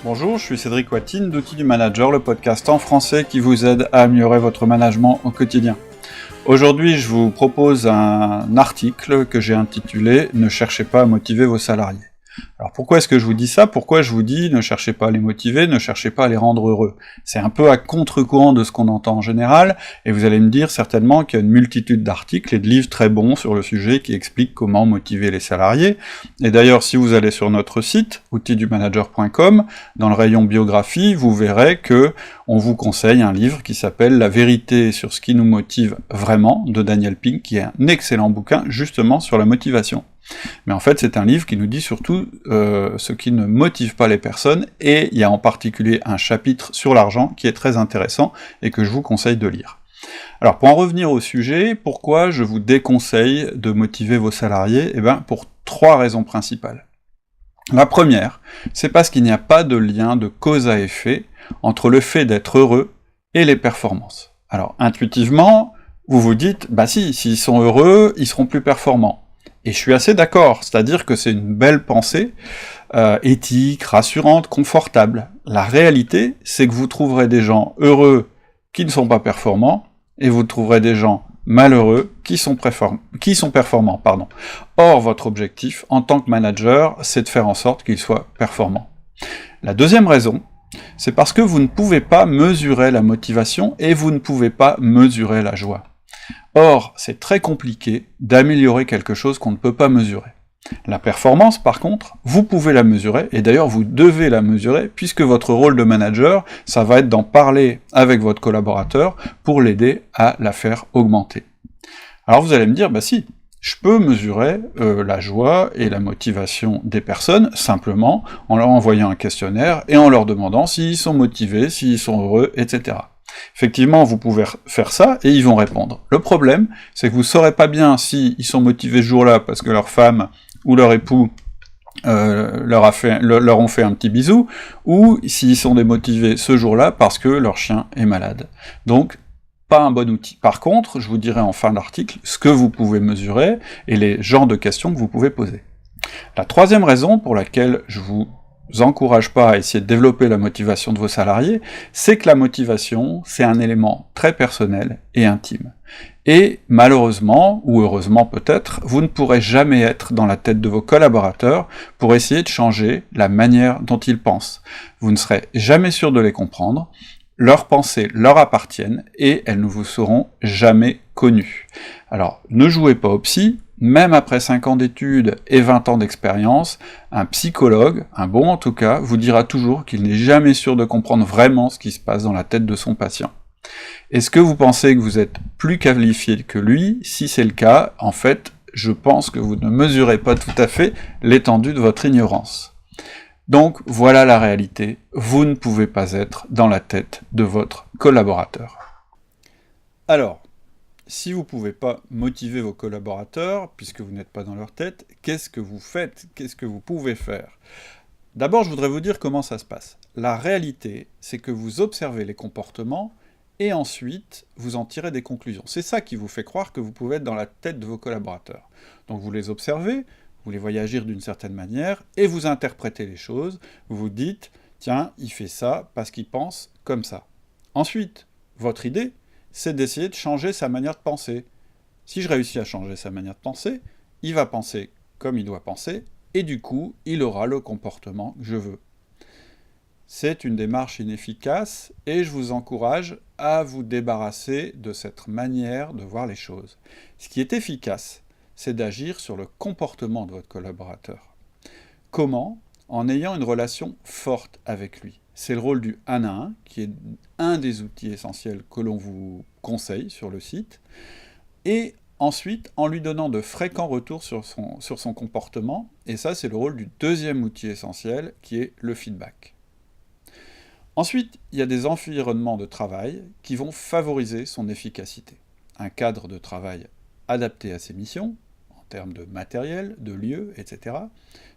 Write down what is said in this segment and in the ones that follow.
Bonjour, je suis Cédric Watine d'Outils du Manager, le podcast en français qui vous aide à améliorer votre management au quotidien. Aujourd'hui, je vous propose un article que j'ai intitulé « Ne cherchez pas à motiver vos salariés ». Alors pourquoi est-ce que je vous dis ça? Pourquoi je vous dis ne cherchez pas à les motiver, ne cherchez pas à les rendre heureux? C'est un peu à contre-courant de ce qu'on entend en général, et vous allez me dire certainement qu'il y a une multitude d'articles et de livres très bons sur le sujet qui expliquent comment motiver les salariés. Et d'ailleurs, si vous allez sur notre site, outildumanager.com, dans le rayon biographie, vous verrez que on vous conseille un livre qui s'appelle « La vérité sur ce qui nous motive vraiment » de Daniel Pink, qui est un excellent bouquin justement sur la motivation. Mais en fait, c'est un livre qui nous dit surtout ce qui ne motive pas les personnes, et il y a en particulier un chapitre sur l'argent qui est très intéressant et que je vous conseille de lire. Alors, pour en revenir au sujet, pourquoi je vous déconseille de motiver vos salariés? Eh bien, pour 3 raisons principales. La première, c'est parce qu'il n'y a pas de lien de cause à effet entre le fait d'être heureux et les performances. Alors, intuitivement, vous vous dites, bah si, s'ils sont heureux, ils seront plus performants. Et je suis assez d'accord, c'est-à-dire que c'est une belle pensée, éthique, rassurante, confortable. La réalité, c'est que vous trouverez des gens heureux qui ne sont pas performants, et vous trouverez des gens malheureux qui sont performants. Or, votre objectif, en tant que manager, c'est de faire en sorte qu'ils soient performants. La deuxième raison, c'est parce que vous ne pouvez pas mesurer la motivation, et vous ne pouvez pas mesurer la joie. Or, c'est très compliqué d'améliorer quelque chose qu'on ne peut pas mesurer. La performance, par contre, vous pouvez la mesurer, et d'ailleurs vous devez la mesurer, puisque votre rôle de manager, ça va être d'en parler avec votre collaborateur pour l'aider à la faire augmenter. Alors vous allez me dire, bah si, je peux mesurer la joie et la motivation des personnes, simplement en leur envoyant un questionnaire et en leur demandant s'ils sont motivés, s'ils sont heureux, etc. Effectivement, vous pouvez faire ça, et ils vont répondre. Le problème, c'est que vous saurez pas bien s'ils sont motivés ce jour-là parce que leur femme ou leur époux leur ont fait un petit bisou, ou s'ils sont démotivés ce jour-là parce que leur chien est malade. Donc, pas un bon outil. Par contre, je vous dirai en fin d'article ce que vous pouvez mesurer, et les genres de questions que vous pouvez poser. La troisième raison pour laquelle je vous encourage pas à essayer de développer la motivation de vos salariés, c'est que la motivation, c'est un élément très personnel et intime. Et malheureusement, ou heureusement peut-être, vous ne pourrez jamais être dans la tête de vos collaborateurs pour essayer de changer la manière dont ils pensent. Vous ne serez jamais sûr de les comprendre, leurs pensées leur appartiennent, et elles ne vous seront jamais connues. Alors, ne jouez pas au psy. Même après 5 ans d'études et 20 ans d'expérience, un psychologue, un bon en tout cas, vous dira toujours qu'il n'est jamais sûr de comprendre vraiment ce qui se passe dans la tête de son patient. Est-ce que vous pensez que vous êtes plus qualifié que lui? Si c'est le cas, en fait, je pense que vous ne mesurez pas tout à fait l'étendue de votre ignorance. Donc, voilà la réalité, vous ne pouvez pas être dans la tête de votre collaborateur. Alors, si vous ne pouvez pas motiver vos collaborateurs, puisque vous n'êtes pas dans leur tête, qu'est-ce que vous faites? Qu'est-ce que vous pouvez faire? D'abord, je voudrais vous dire comment ça se passe. La réalité, c'est que vous observez les comportements, et ensuite, vous en tirez des conclusions. C'est ça qui vous fait croire que vous pouvez être dans la tête de vos collaborateurs. Donc vous les observez, vous les voyez agir d'une certaine manière, et vous interprétez les choses, vous vous dites « Tiens, il fait ça parce qu'il pense comme ça ». Ensuite, votre idée, c'est d'essayer de changer sa manière de penser. Si je réussis à changer sa manière de penser, il va penser comme il doit penser, et du coup, il aura le comportement que je veux. C'est une démarche inefficace, et je vous encourage à vous débarrasser de cette manière de voir les choses. Ce qui est efficace, c'est d'agir sur le comportement de votre collaborateur. Comment? En ayant une relation forte avec lui. C'est le rôle du 1 à 1, qui est un des outils essentiels que l'on vous conseille sur le site, et ensuite en lui donnant de fréquents retours sur son comportement, et ça c'est le rôle du deuxième outil essentiel, qui est le feedback. Ensuite, il y a des environnements de travail qui vont favoriser son efficacité. Un cadre de travail adapté à ses missions, en termes de matériel, de lieu, etc.,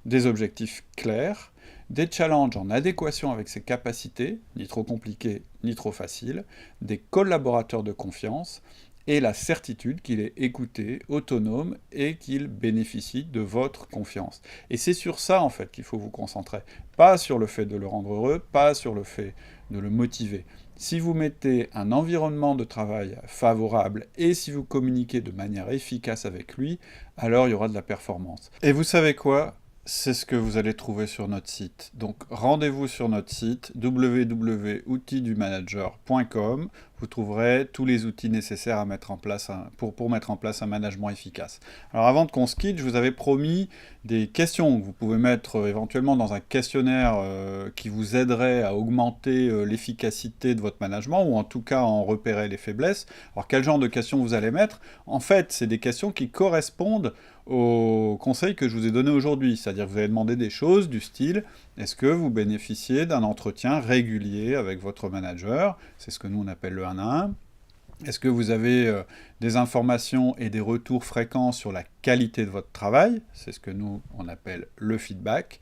des objectifs clairs, des challenges en adéquation avec ses capacités, ni trop compliqués, ni trop faciles, des collaborateurs de confiance, et la certitude qu'il est écouté, autonome et qu'il bénéficie de votre confiance. Et c'est sur ça, en fait, qu'il faut vous concentrer. Pas sur le fait de le rendre heureux, pas sur le fait de le motiver. Si vous mettez un environnement de travail favorable et si vous communiquez de manière efficace avec lui, alors il y aura de la performance. Et vous savez quoi ? C'est ce que vous allez trouver sur notre site. Donc rendez-vous sur notre site www.outildumanager.com. Vous trouverez tous les outils nécessaires à mettre en place pour mettre en place un management efficace. Alors avant qu'on se quitte, je vous avais promis des questions que vous pouvez mettre éventuellement dans un questionnaire qui vous aiderait à augmenter l'efficacité de votre management ou en tout cas à en repérer les faiblesses. Alors quel genre de questions vous allez mettre ? En fait, c'est des questions qui correspondent aux conseils que je vous ai donnés aujourd'hui. C'est-à-dire que vous allez demander des choses du style « Est-ce que vous bénéficiez d'un entretien régulier avec votre manager ?» C'est ce que nous on appelle le 1 à 1. Est-ce que vous avez des informations et des retours fréquents sur la qualité de votre travail? C'est ce que nous on appelle le feedback.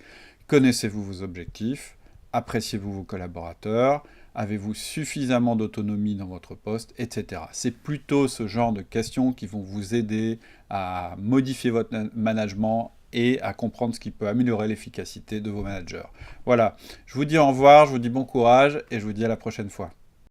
Connaissez-vous vos objectifs? Appréciez-vous vos collaborateurs? Avez-vous suffisamment d'autonomie dans votre poste, etc. C'est plutôt ce genre de questions qui vont vous aider à modifier votre management et à comprendre ce qui peut améliorer l'efficacité de vos managers. Voilà, je vous dis au revoir, je vous dis bon courage et je vous dis à la prochaine fois.